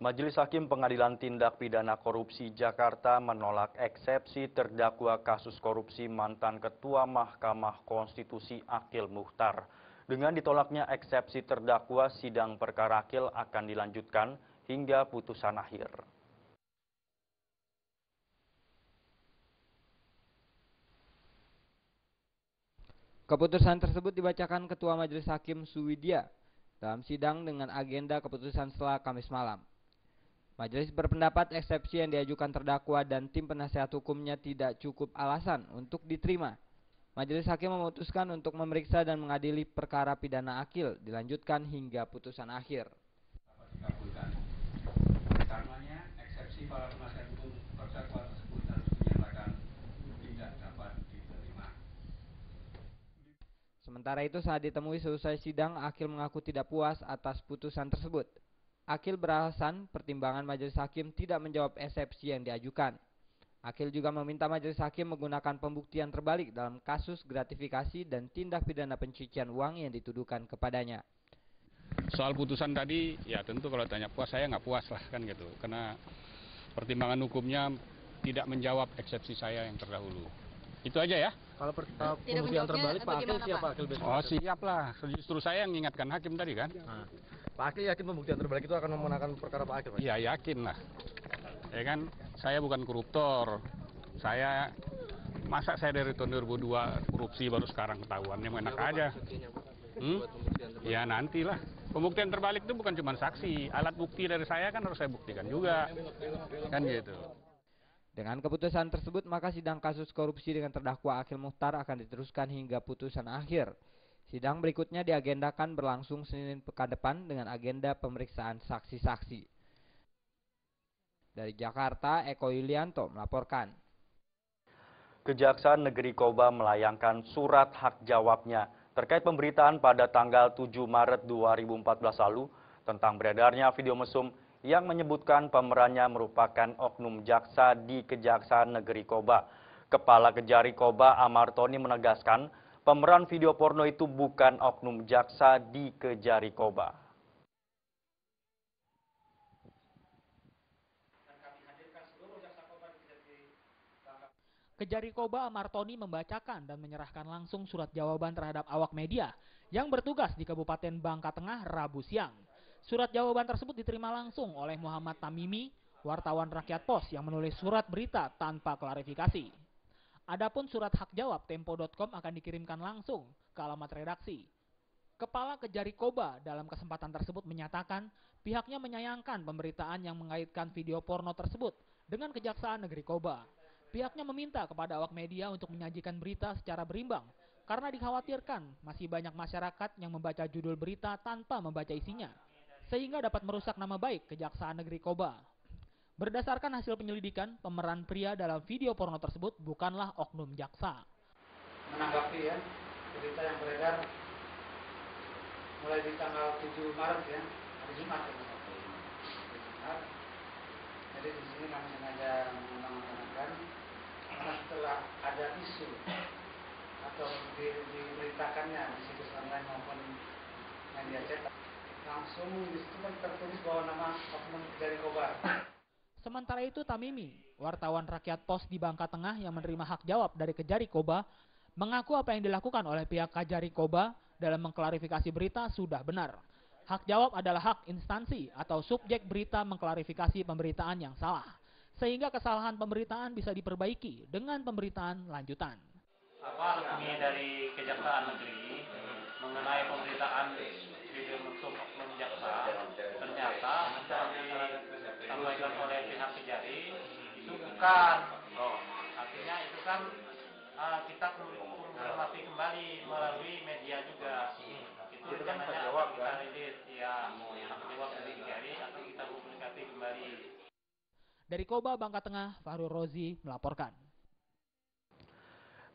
Majelis Hakim Pengadilan Tindak Pidana Korupsi Jakarta menolak eksepsi terdakwa kasus korupsi mantan Ketua Mahkamah Konstitusi Akil Muchtar. Dengan ditolaknya eksepsi terdakwa, sidang perkara Akil akan dilanjutkan hingga putusan akhir. Keputusan tersebut dibacakan Ketua Majelis Hakim Suwidya dalam sidang dengan agenda keputusan setelah Kamis malam. Majelis berpendapat eksepsi yang diajukan terdakwa dan tim penasehat hukumnya tidak cukup alasan untuk diterima. Majelis Hakim memutuskan untuk memeriksa dan mengadili perkara pidana Akil dilanjutkan hingga putusan akhir. Karenanya, eksepsi para penasihat hukum terdakwa tersebut harus dinyatakan tidak dapat diterima. Sementara itu, saat ditemui selesai sidang, Akil mengaku tidak puas atas putusan tersebut. Akil beralasan pertimbangan Majelis Hakim tidak menjawab eksepsi yang diajukan. Akil juga meminta Majelis Hakim menggunakan pembuktian terbalik dalam kasus gratifikasi dan tindak pidana pencucian uang yang dituduhkan kepadanya. Soal putusan tadi, ya tentu kalau tanya puas, saya nggak puas lah kan gitu. Karena pertimbangan hukumnya tidak menjawab eksepsi saya yang terdahulu. Itu aja ya. Kalau pembuktian terbalik Pak Akil siapa Akil besok? Oh siap lah, justru saya yang mengingatkan hakim tadi kan. Nah, Pak Akil yakin pembuktian terbalik itu akan memenangkan perkara Pak Akil? Iya yakin lah. Ya kan, saya bukan koruptor. Masa saya dari tahun 2002 korupsi baru sekarang ketahuannya, enak aja. Ya nantilah. Pembuktian terbalik itu bukan cuma saksi, alat bukti dari saya kan harus saya buktikan juga. Kan gitu. Dengan keputusan tersebut, maka sidang kasus korupsi dengan terdakwa Akil Muchtar akan diteruskan hingga putusan akhir. Sidang berikutnya diagendakan berlangsung Senin pekan depan dengan agenda pemeriksaan saksi-saksi. Dari Jakarta, Eko Yulianto melaporkan. Kejaksaan Negeri Koba melayangkan surat hak jawabnya terkait pemberitaan pada tanggal 7 Maret 2014 lalu tentang beredarnya video mesum yang menyebutkan pemerannya merupakan oknum jaksa di Kejaksaan Negeri Koba. Kepala Kejari Koba Amartoni menegaskan pemeran video porno itu bukan oknum jaksa di Kejari Koba. Kejari Koba Amartoni membacakan dan menyerahkan langsung surat jawaban terhadap awak media yang bertugas di Kabupaten Bangka Tengah Rabu siang. Surat jawaban tersebut diterima langsung oleh Muhammad Tamimi, wartawan Rakyat Pos yang menulis surat berita tanpa klarifikasi. Adapun surat hak jawab Tempo.com akan dikirimkan langsung ke alamat redaksi. Kepala Kejari Koba dalam kesempatan tersebut menyatakan pihaknya menyayangkan pemberitaan yang mengaitkan video porno tersebut dengan Kejaksaan Negeri Koba. Pihaknya meminta kepada awak media untuk menyajikan berita secara berimbang karena dikhawatirkan masih banyak masyarakat yang membaca judul berita tanpa membaca isinya, sehingga dapat merusak nama baik Kejaksaan Negeri Koba. Berdasarkan hasil penyelidikan, pemeran pria dalam video porno tersebut bukanlah oknum jaksa. Menanggapi ya, berita yang beredar mulai di tanggal 7 Maret ya, hari Jumat ya. Jadi di sini kami sengaja mengutamakan karena setelah ada isu atau diberitakannya di situs online maupun media cetak, langsung di situ kan tertulis bahwa nama oknum Kejari Koba. Sementara itu Tamimi, wartawan Rakyat Pos di Bangka Tengah yang menerima hak jawab dari Kejari Koba, mengaku apa yang dilakukan oleh pihak Kejari Koba dalam mengklarifikasi berita sudah benar. Hak jawab adalah hak instansi atau subjek berita mengklarifikasi pemberitaan yang salah, sehingga kesalahan pemberitaan bisa diperbaiki dengan pemberitaan lanjutan. Apa resmi dari Kejaksaan Negeri mengenai pemberitaan video mesum oknum jaksa, ternyata seperti disampaikan oleh pihak Kejari itu bukan. Artinya itu kan kita konfirmasi kembali melalui media juga. Itu kan hak jawab kita rilis ya, hak jawab dari Kejari atau kita publikasi kembali. Dari Koba Bangka Tengah, Fahrul Rozi melaporkan.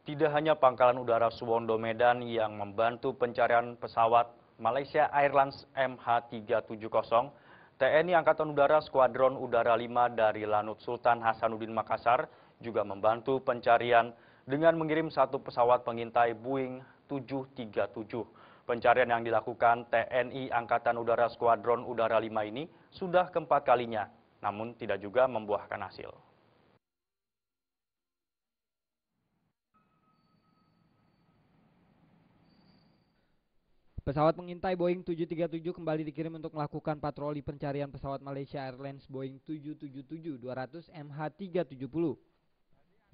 Tidak hanya Pangkalan Udara Suwondo Medan yang membantu pencarian pesawat Malaysia Airlines MH370, TNI Angkatan Udara Skuadron Udara 5 dari Lanut Sultan Hasanuddin Makassar juga membantu pencarian dengan mengirim satu pesawat pengintai Boeing 737. Pencarian yang dilakukan TNI Angkatan Udara Skuadron Udara 5 ini sudah keempat kalinya, namun tidak juga membuahkan hasil. Pesawat pengintai Boeing 737 kembali dikirim untuk melakukan patroli pencarian pesawat Malaysia Airlines Boeing 777-200 MH370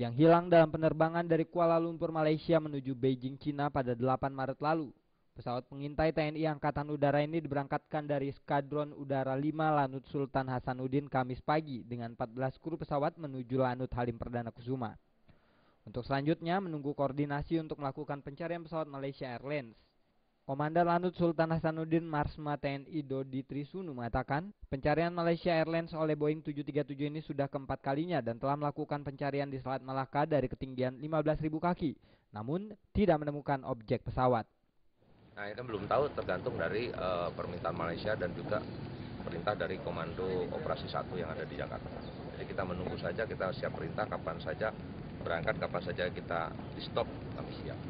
yang hilang dalam penerbangan dari Kuala Lumpur, Malaysia menuju Beijing, Cina pada 8 Maret lalu. Pesawat pengintai TNI Angkatan Udara ini diberangkatkan dari Skadron Udara 5 Lanut Sultan Hasanuddin Kamis pagi dengan 14 kru pesawat menuju Lanut Halim Perdana Kusuma. Untuk selanjutnya menunggu koordinasi untuk melakukan pencarian pesawat Malaysia Airlines. Komandan Lanut Sultan Hasanuddin Marsma TNI Dodi Trisunu mengatakan, pencarian Malaysia Airlines oleh Boeing 737 ini sudah keempat kalinya dan telah melakukan pencarian di Selat Malaka dari ketinggian 15.000 kaki, namun tidak menemukan objek pesawat. Nah, ini kan belum tahu, tergantung dari permintaan Malaysia dan juga perintah dari Komando Operasi 1 yang ada di Jakarta. Jadi kita menunggu saja, kita siap perintah kapan saja berangkat, kapan saja kita di stop, kami siap.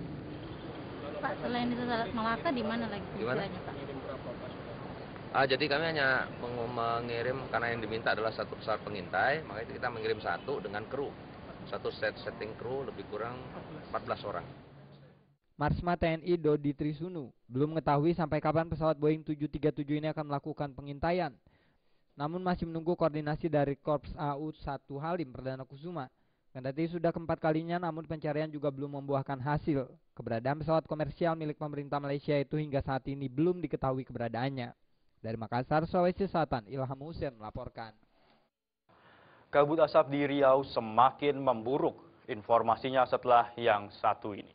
Pak, selain itu Selat Malaka di mana lagi tujuannya, Pak? Jadi kami hanya mengirim, karena yang diminta adalah satu pesawat pengintai, makanya kita mengirim satu dengan kru. Satu setting kru lebih kurang 14 orang. Marsma TNI Dodi Trisunu belum mengetahui sampai kapan pesawat Boeing 737 ini akan melakukan pengintaian. Namun masih menunggu koordinasi dari Korps AU-1 Halim Perdana Kusuma. Kendati sudah keempat kalinya, namun pencarian juga belum membuahkan hasil. Keberadaan pesawat komersial milik pemerintah Malaysia itu hingga saat ini belum diketahui keberadaannya. Dari Makassar, Sulawesi Selatan, Ilham Hussein melaporkan. Kabut asap di Riau semakin memburuk. Informasinya setelah yang satu ini.